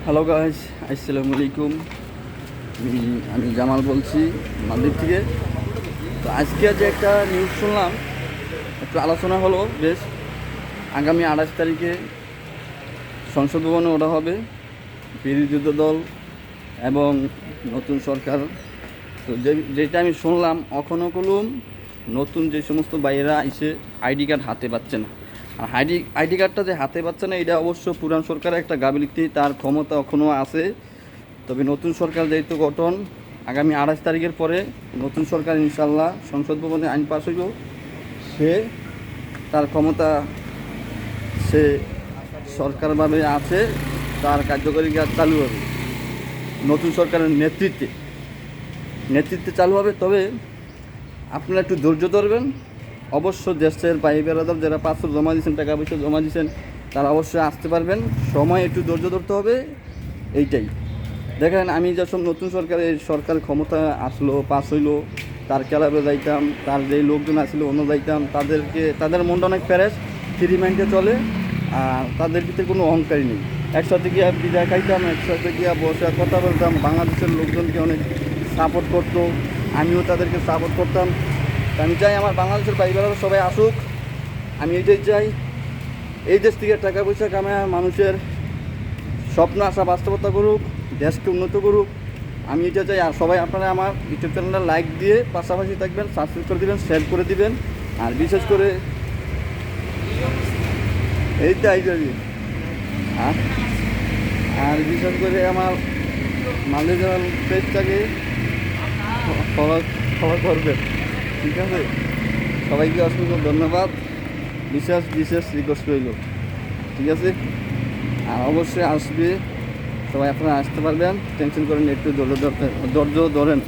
Hello guys, আসসালামু আলাইকুম। আমি জামাল বলছি মালদ্বীপ থেকে। তো আজকে যে একটা নিউজ শুনলাম, একটু আলোচনা হলো বেশ। আগামী 28 তারিখে সংসদ ভবনে ওঠা হবে বিরোধী দল এবং নতুন সরকার। তো যেটা আমি শুনলাম, এখনও কলম নতুন যে সমস্ত বাইরেরা এসে আইডি কার্ড হাতে পাচ্ছে না। আর আইডি কার্ডটা যে হাতে পাচ্ছে না, এটা অবশ্য পুরান সরকারের একটা গাফিলতি, তার ক্ষমতা এখনও আছে। তবে নতুন সরকার যেহেতু গঠন, আগামী 28 তারিখের পরে নতুন সরকার ইনশাল্লাহ সংসদ ভবনে আইন পাস হইব, সে তার ক্ষমতা, সে সরকারভাবে আছে, তার কার্যকরী কাজ চালু হবে নতুন সরকারের নেতৃত্বে চালু হবে। তবে আপনারা একটু ধৈর্য ধরবেন। অবশ্য দেশের ভাই বেড়াদার যারা পাসপোর্ট জমা দিয়েছেন, টাকা পয়সা জমা দিয়েছেন, তারা অবশ্যই আসতে পারবেন। সময় একটু ধৈর্য ধরতে হবে, এইটাই। দেখেন, আমি যখন নতুন সরকার ক্ষমতা আসলো, পাস হইলো, তার ক্লাবে যাইতাম, তার যেই লোকজন আসলো অন্য যাইতাম, তাদের মনটা অনেক ফ্রেশ, ফ্রি মাইন্ডে চলে। আর তাদের ভিতরে কোনো অহংকারই নেই। একসাথে গিয়া বিদায় খাইতাম, একসাথে গিয়া বসে কথা বলতাম, বাংলাদেশের লোকজনকে অনেক সাপোর্ট করতো, আমিও তাদেরকে সাপোর্ট করতাম। আমি চাই আমার বাংলাদেশের ভাইবেরারা সবাই আসুক। আমি এইটাই চাই, এই দেশ থেকে টাকা পয়সা কামায় মানুষের স্বপ্ন আশা বাস্তবতা করুক, দেশকে উন্নত করুক। আমি এটা চাই। আর সবাই আপনারা আমার ইউটিউব চ্যানেলটা লাইক দিয়ে পাশাপাশি থাকবেন, সাবস্ক্রাইব করে দেবেন, শেয়ার করে দিবেন। আর বিশেষ করে এইটাই যদি আর বিশেষ করে আমার মালদ্বীপ পেজটাকে ফলো করবেন, ঠিক আছে? সবাইকে অসংখ্য ধন্যবাদ, বিশেষ রিকোয়েস্ট রইল, ঠিক আছে? আর অবশ্যই আসবে সবাই, আপনারা আসতে পারবেন, টেনশন করেন, একটু ধৈর্য ধরেন।